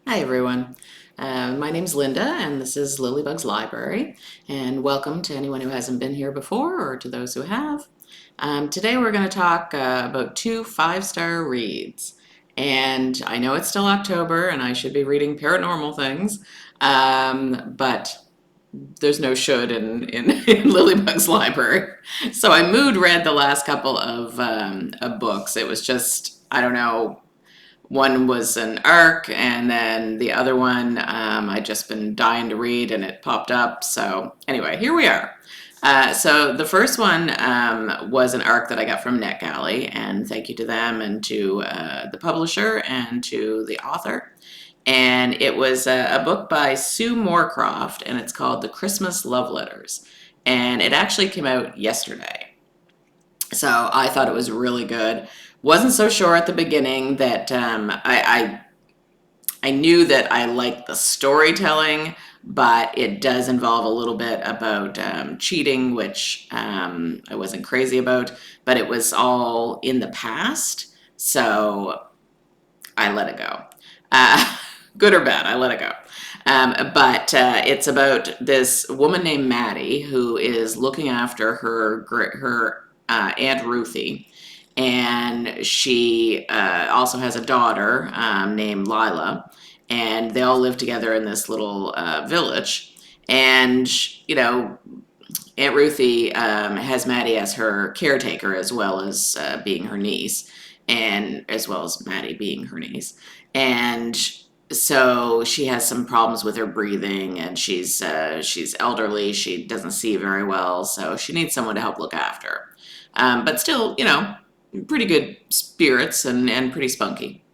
Hi everyone. My name's Linda and this is Lilybug's Library, and welcome to anyone who hasn't been here before or to those who have. Today we're going to talk about two five-star reads. And I know it's still October and I should be reading paranormal things, but there's no should in Lilybug's Library. So I mood read the last couple of books. It was just, I don't know, one was an arc, and then the other one I'd just been dying to read, and it popped up. So anyway, here we are. So the first one was an arc that I got from NetGalley, and thank you to them and to the publisher and to the author. And it was a book by Sue Moorcroft, and it's called The Christmas Love Letters. And it actually came out yesterday. So I thought it was really good. Wasn't so sure at the beginning that I knew that I liked the storytelling, but it does involve a little bit about cheating, which I wasn't crazy about, but it was all in the past, so I let it go. Uh, Good or bad, I let it go. But it's about this woman named Maddie who is looking after her Aunt Ruthie, and she also has a daughter named Lila, and they all live together in this little village. And you know, Aunt Ruthie has Maddie as her caretaker as well as being her niece, and as well as Maddie being her niece, and so she has some problems with her breathing, and she's elderly. She doesn't see very well, so she needs someone to help look after her. But still, pretty good spirits and pretty spunky.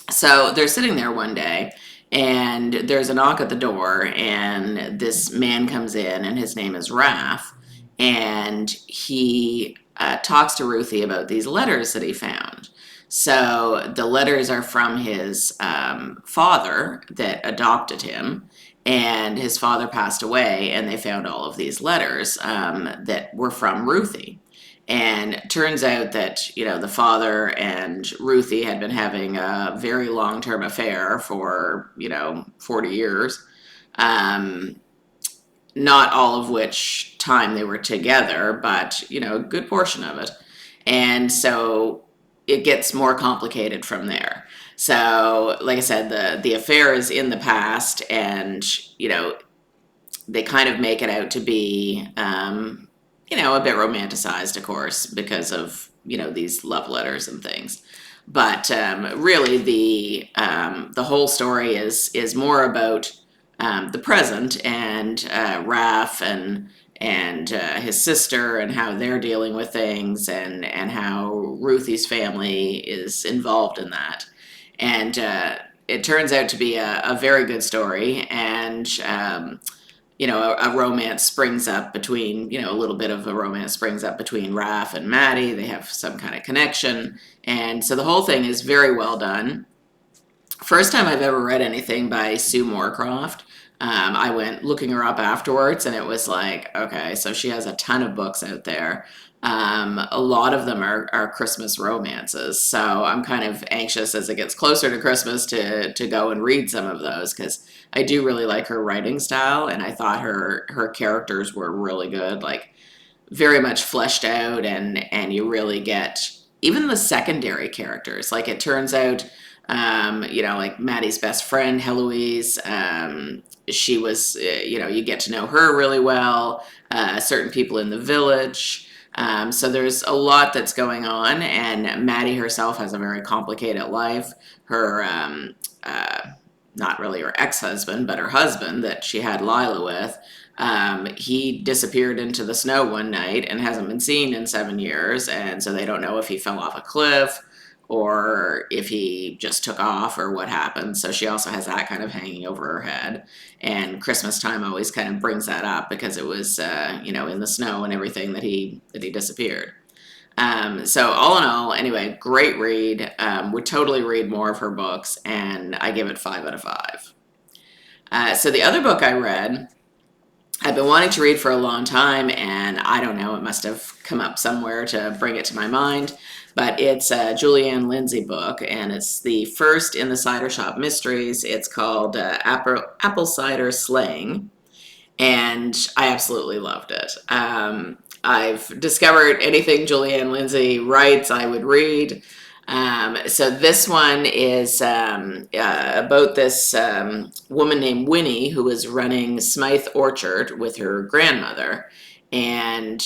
So they're sitting there one day, and there's a knock at the door, and this man comes in, and his name is Raph, and he talks to Ruthie about these letters that he found. So the letters are from his father that adopted him, and his father passed away, and they found all of these letters that were from Ruthie. And it turns out that, the father and Ruthie had been having a very long term affair for, 40 years. Um, Not all of which time they were together, but, a good portion of it. And so it gets more complicated from there. So, like I said, the affair is in the past, and, they kind of make it out to be a bit romanticized, of course, because of, these love letters and things. But really, the whole story is more about the present, and Raph and his sister, and how they're dealing with things, and how Ruthie's family is involved in that. And it turns out to be a very good story, and a romance springs up between, a little bit of a romance springs up between Raph and Maddie. They have some kind of connection. And so the whole thing is very well done. First time I've ever read anything by Sue Moorcroft. I went looking her up afterwards, and it was like, okay, so she has a ton of books out there. A lot of them are Christmas romances, so I'm kind of anxious as it gets closer to Christmas to go and read some of those, because I do really like her writing style, and I thought her characters were really good, like very much fleshed out, and you really get even the secondary characters. Like it turns out, like Maddie's best friend, Heloise, she was, you get to know her really well, certain people in the village. So there's a lot that's going on, and Maddie herself has a very complicated life. Her, not really her ex-husband, but her husband that she had Lila with, he disappeared into the snow one night and hasn't been seen in 7 years, and so they don't know if he fell off a cliff or if he just took off or what happened. So she also has that kind of hanging over her head. And Christmas time always kind of brings that up because it was, in the snow and everything that he disappeared. So all in all, anyway, great read. Would totally read more of her books, and I give it 5 out of 5. So the other book I read I've been wanting to read for a long time, and I don't know, it must have come up somewhere to bring it to my mind. But it's a Julianne Lindsay book, and it's the first in the Cider Shop Mysteries. It's called Apple Cider Slang, and I absolutely loved it. I've discovered anything Julianne Lindsay writes, I would read. So this one is about this woman named Winnie who is running Smythe Orchard with her grandmother, and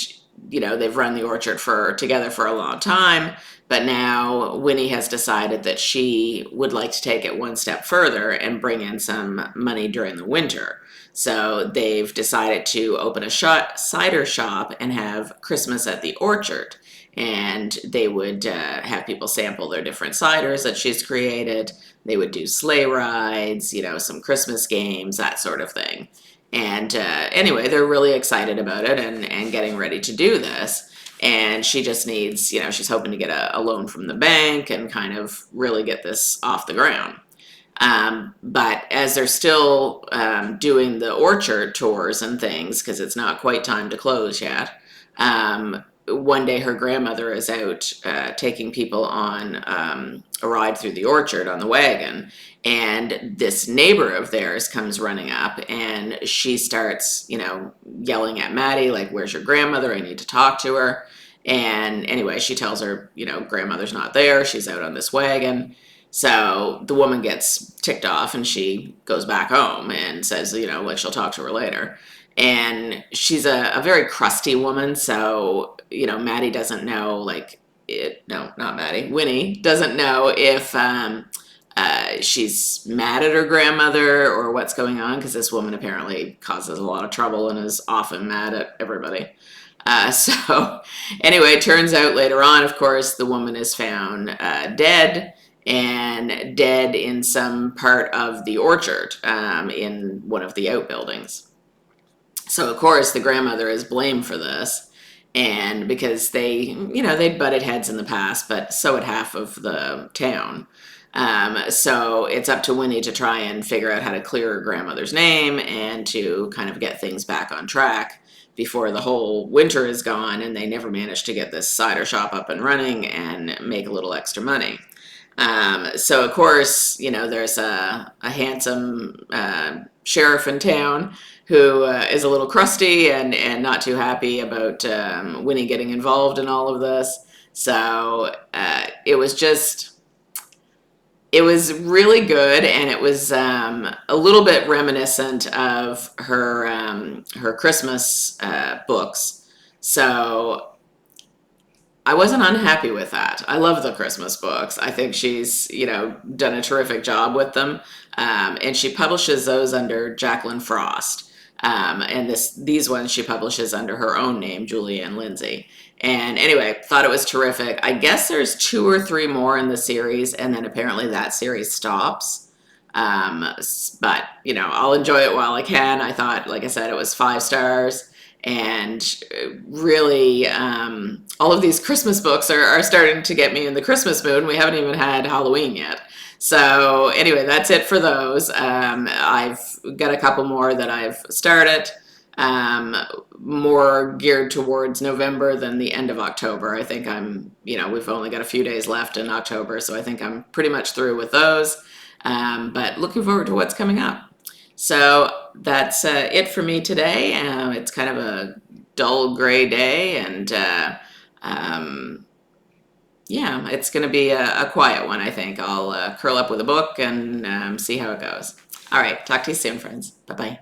they've run the orchard together for a long time. But now Winnie has decided that she would like to take it one step further and bring in some money during the winter. So they've decided to open a cider shop and have Christmas at the orchard. And they would have people sample their different ciders that she's created. They would do sleigh rides, some Christmas games, that sort of thing. And anyway, they're really excited about it and getting ready to do this. And she just needs, she's hoping to get a loan from the bank and kind of really get this off the ground. But as they're still doing the orchard tours and things, because it's not quite time to close yet, one day her grandmother is out taking people on a ride through the orchard on the wagon, and this neighbor of theirs comes running up, and she starts, yelling at Maddie, like, "Where's your grandmother? I need to talk to her." And anyway, she tells her, grandmother's not there. She's out on this wagon. So the woman gets ticked off and she goes back home and says, like she'll talk to her later. And she's a very crusty woman. So, Maddie doesn't know, no, not Maddie, Winnie doesn't know if she's mad at her grandmother or what's going on, because this woman apparently causes a lot of trouble and is often mad at everybody. So anyway, it turns out later on, of course, the woman is found dead, and dead in some part of the orchard in one of the outbuildings. So of course the grandmother is blamed for this, and because they'd butted heads in the past, but so had half of the town. So it's up to Winnie to try and figure out how to clear her grandmother's name and to kind of get things back on track before the whole winter is gone and they never manage to get this cider shop up and running and make a little extra money. So of course, there's a handsome sheriff in town who is a little crusty and not too happy about Winnie getting involved in all of this. So it was really good, and it was a little bit reminiscent of her Christmas books. So I wasn't unhappy with that. I love the Christmas books. I think she's, done a terrific job with them. And she publishes those under Jacqueline Frost. And these ones she publishes under her own name, Julianne Lindsay. And anyway, thought it was terrific. I guess there's 2 or 3 more in the series, and then apparently that series stops. But, I'll enjoy it while I can. I thought, like I said, it was 5 stars. And really, all of these Christmas books are starting to get me in the Christmas mood. We haven't even had Halloween yet. So anyway, that's it for those. I've got a couple more that I've started, more geared towards November than the end of October. I think we've only got a few days left in October, so I think I'm pretty much through with those. But looking forward to what's coming up. So that's it for me today. It's kind of a dull gray day, and yeah, it's going to be a quiet one, I think. I'll curl up with a book and see how it goes. All right, talk to you soon, friends. Bye-bye.